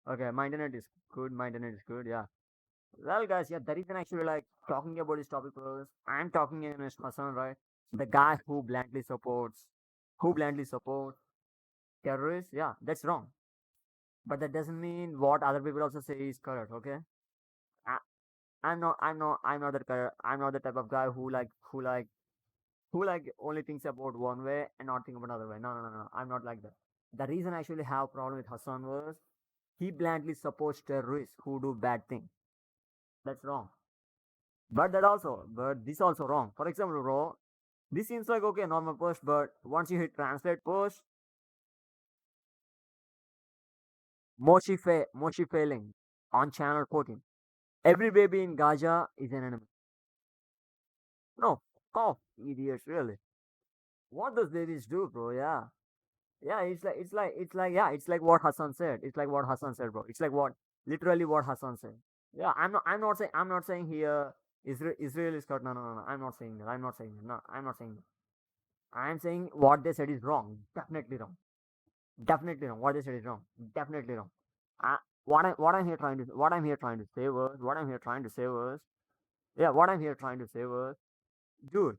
Okay, my internet is good. My internet is good. Yeah. Well, guys, yeah, the reason actually like talking about this topic was I'm talking against Hassan, right? The guy who blindly supports terrorists. Yeah, that's wrong. But that doesn't mean what other people also say is correct. Okay. I, I'm not that I'm not the type of guy who only thinks about one way and not think about another way. No, no, no, no. I'm not like that. The reason I actually have problem with Hassan was he blindly supports terrorists who do bad things. That's wrong. But this also wrong. For example, bro, this seems like okay, normal post, but once you hit translate post, Moshi failing on channel 14. Every baby in Gaza is an enemy. No, cough, idiots, really. What does babies do, bro? Yeah. Yeah, yeah, it's like what Hassan said. It's like what Hassan said, bro. It's like what literally what Hassan said. Yeah, I'm not saying here Israel is cut. No, no, no, no. I'm not saying that. I'm not saying that. No, I'm not saying that. I'm saying what they said is wrong. Definitely wrong. Definitely wrong. What they said is wrong. Definitely wrong. I, what I'm here trying to say was yeah, what I'm here trying to say was dude,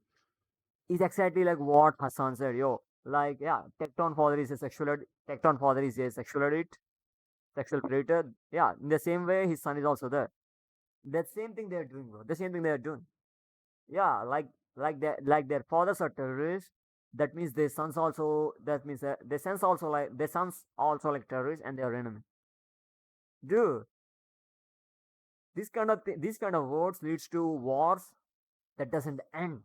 it's exactly like what Hassan said, yo. Like, yeah, Tecton father is a sexual addict, sexual predator. Yeah, in the same way, his son is also there. That same thing they're doing, bro. The same thing they're doing. Yeah, like their fathers are terrorists. That means their sons also. That means their sons also like terrorists, and they are enemy. Dude, this kind of words leads to wars that doesn't end.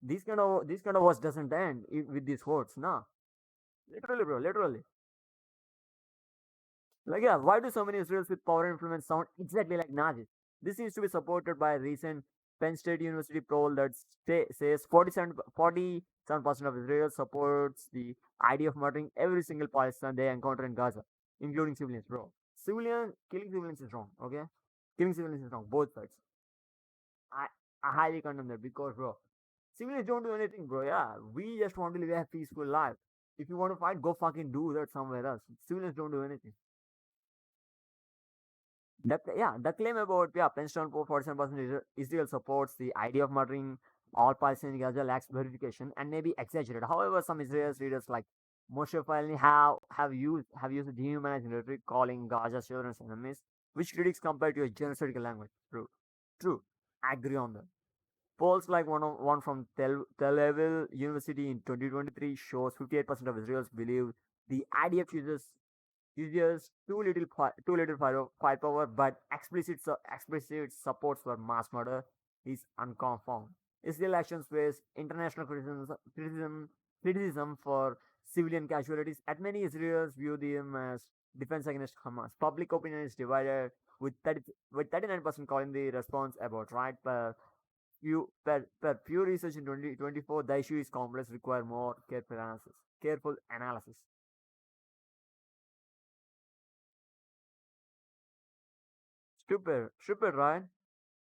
This kind of wars doesn't end with these words. Nah, literally, bro. Literally. Like, yeah, why do so many Israelis with power and influence sound exactly like Nazis? This seems to be supported by a recent Penn State University poll that says 47% of Israel supports the idea of murdering every single Palestinian they encounter in Gaza, including civilians, bro. Killing civilians is wrong, okay? Killing civilians is wrong, both sides. I, I highly condemn that because, bro, civilians don't do anything, bro. Yeah, we just want to live a peaceful life. If you want to fight, go fucking do that somewhere else. Civilians don't do anything. The claim about Princeton 47% Israel supports the idea of murdering all Palestinian in Gaza lacks verification and may be exaggerated. However, some Israeli readers like Moshe Falini have used dehumanizing rhetoric, calling Gaza children's enemies, which critics compare to a genocidal language. True, I agree on that. Polls like one from Tel Aviv University in 2023 shows 58% of Israelis believe the IDF uses too little firepower, but explicit supports for mass murder is unconfirmed. Israel actions face international criticism for civilian casualties, and many Israelis view them as defense against Hamas. Public opinion is divided, with 39% calling the response about right. Per Pew Research in 2024, the issue is complex, require more Careful analysis. Stupid, right?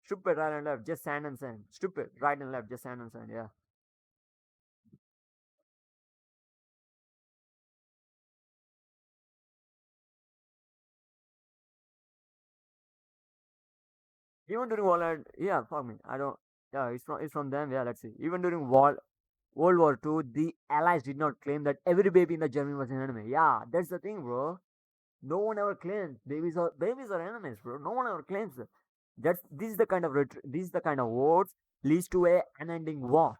Stupid right and left, just sand and sand. Stupid right and left, just sand and sand. Yeah. Even during yeah, fuck me. I don't. Yeah, it's from them. Yeah, let's see. Even during World War II, the Allies did not claim that every baby in the Germany was an enemy. Yeah, that's the thing, bro. No one ever claims babies are enemies, bro. No one ever claims that. This is the kind of words leads to a unending war.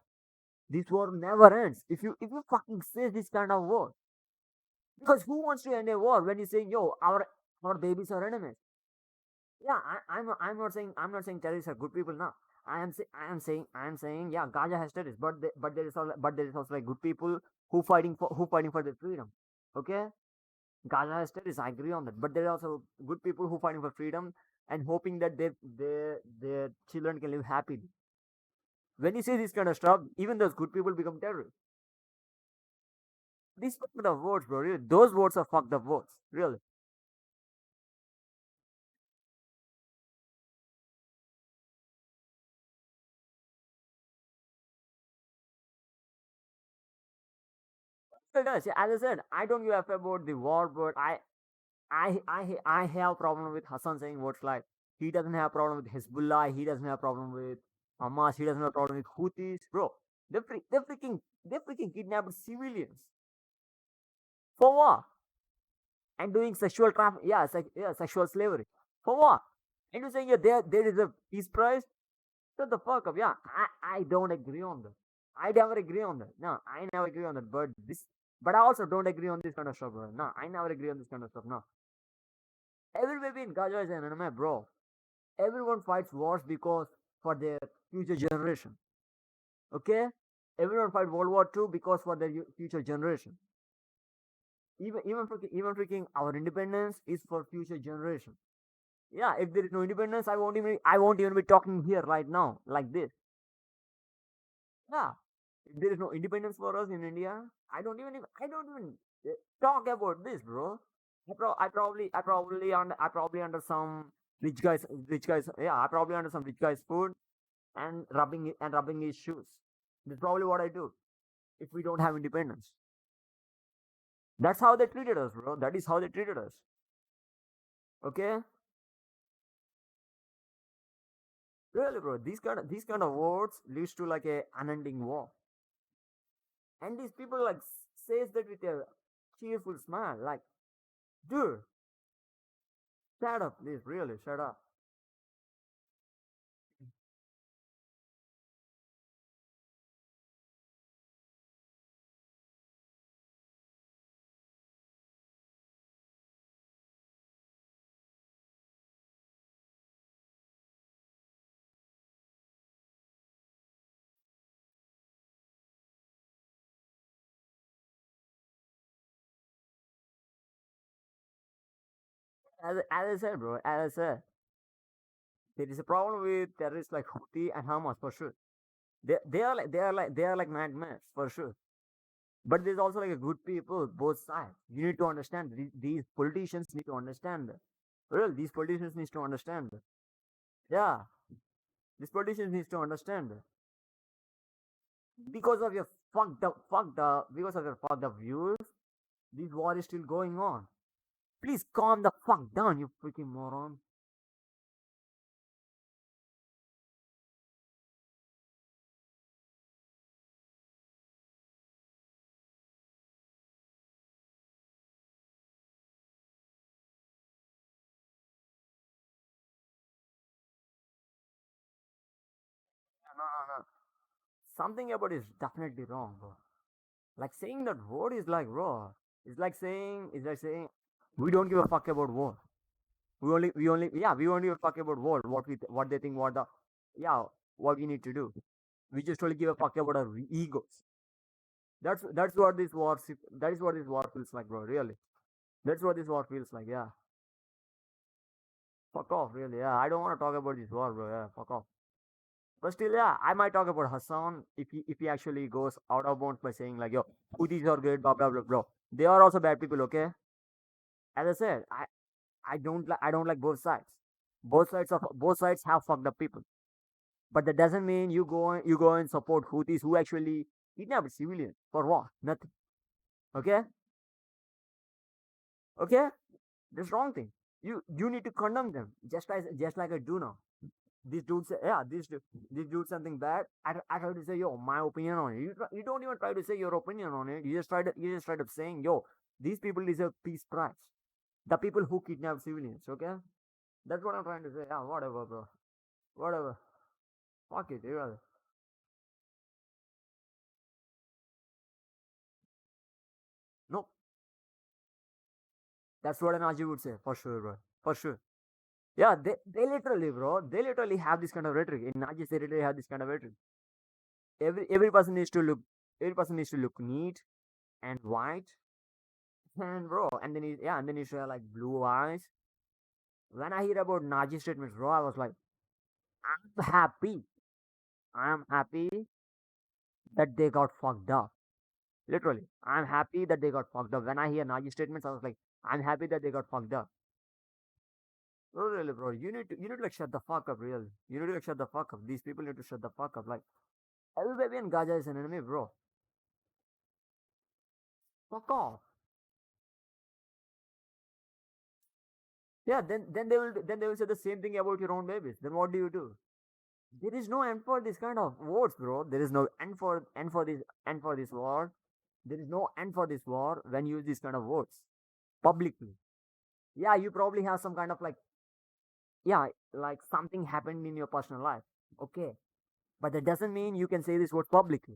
This war never ends. If you fucking say this kind of word, because who wants to end a war when you're saying, yo, our babies are enemies? Yeah, I'm not saying terrorists are good people now. I am saying yeah, Gaza has terrorists, but there is also like good people who fighting for their freedom. Okay, Gaza has terrorists. I agree on that, but there are also good people who fighting for freedom and hoping that their children can live happily. When you say this kind of stuff, even those good people become terrorists. These fucked up words, bro. Really, those words are fucked up words. Really. It does. Yeah, as I said, I don't give a fuck about the war, but I have problem with Hassan saying words like he doesn't have problem with Hezbollah, he doesn't have problem with Hamas, he doesn't have problem with Houthis, bro. They freaking kidnapped civilians for what? And doing sexual traffic, yeah, sexual slavery for what? And you saying yeah, there is a peace prize? Shut the fuck up. Yeah, I don't agree on that. I never agree on that. No, I never agree on that. But I also don't agree on this kind of stuff, bro. No, I never agree on this kind of stuff. No, every baby in Gaza is an enemy, bro. Everyone fights wars because for their future generation. Okay, everyone fight World War II because for their future generation. Even freaking our independence is for future generation. Yeah, if there is no independence, I won't even be talking here right now like this. Yeah, if there is no independence for us in India, I don't even talk about this, bro. I probably under some rich guys. Yeah, I probably under some rich guy's food and rubbing his shoes. That's probably what I do if we don't have independence. That's how they treated us, bro. That is how they treated us. Okay, really, bro. These kind of words leads to like a unending war, and these people like says that with a cheerful smile, like, dude, shut up, please, really, shut up. As I said, bro, as I said, there is a problem with terrorists like Houthi and Hamas for sure. They are like madmen for sure. But there's also like a good people both sides. You need to understand. These politicians need to understand. Well, these politicians need to understand. Yeah, these politicians need to understand because of your because of your fucked up views. This war is still going on. Please calm the fuck down, you freaking moron. No, no, no. Something about it is definitely wrong, bro. Like saying that war is like raw. It's like saying we don't give a fuck about war. We only give a fuck about war. What they think, yeah, what we need to do. We just only give a fuck about our egos. That's what this war. That is what this war feels like, bro. Really, that's what this war feels like. Yeah, fuck off. Really, yeah. I don't want to talk about this war, bro. Yeah, fuck off. But still, yeah, I might talk about Hassan if he actually goes out of bounds by saying like, yo, Houthis are good, blah blah blah, bro. They are also bad people, okay? As I said, I don't like both sides. Both sides have fucked up people, but that doesn't mean you go and support Houthis who actually kidnap civilians for what? Nothing. Okay, okay, that's wrong thing. You need to condemn them just like I do now. This dude say, yeah, this dude something bad. I try to say, yo, my opinion on it. You don't even try to say your opinion on it. You just try to saying, yo, these people deserve peace prize. The people who kidnap civilians. Okay, that's what I'm trying to say. Yeah, whatever, bro. Whatever. Fuck it. Yeah. No, that's what an Nazi would say for sure, bro. For sure. Yeah, they literally, bro. They literally have this kind of rhetoric. In Nazis, they literally have this kind of rhetoric. Every person needs to look. Every person needs to look neat and white. And bro, and then you share like blue eyes. When I hear about Nazi statements, bro, I was like, I'm happy. I'm happy that they got fucked up. Literally, I'm happy that they got fucked up. When I hear Nazi statements, I was like, I'm happy that they got fucked up. Bro, really, bro, you need to like shut the fuck up, real. You need to like shut the fuck up. These people need to shut the fuck up. Like everybody in Gaza is an enemy, bro. Fuck off. Yeah, then they will say the same thing about your own babies. Then what do you do? There is no end for this kind of wars, bro. There is no end for this war. There is no end for this war when you use these kind of words publicly. Yeah, you probably have some kind of like, yeah, like something happened in your personal life. Okay, but that doesn't mean you can say this word publicly.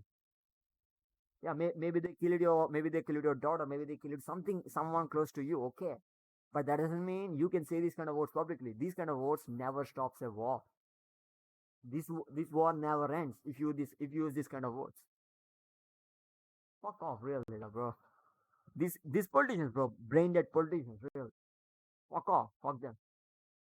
Yeah, maybe they killed your daughter, maybe they killed someone close to you. Okay, but that doesn't mean you can say these kind of words publicly. These kind of words never stops a war. This war never ends if you use this kind of words. Fuck off, really, like, bro. These politicians, bro, brain dead politicians, real. Fuck off, fuck them.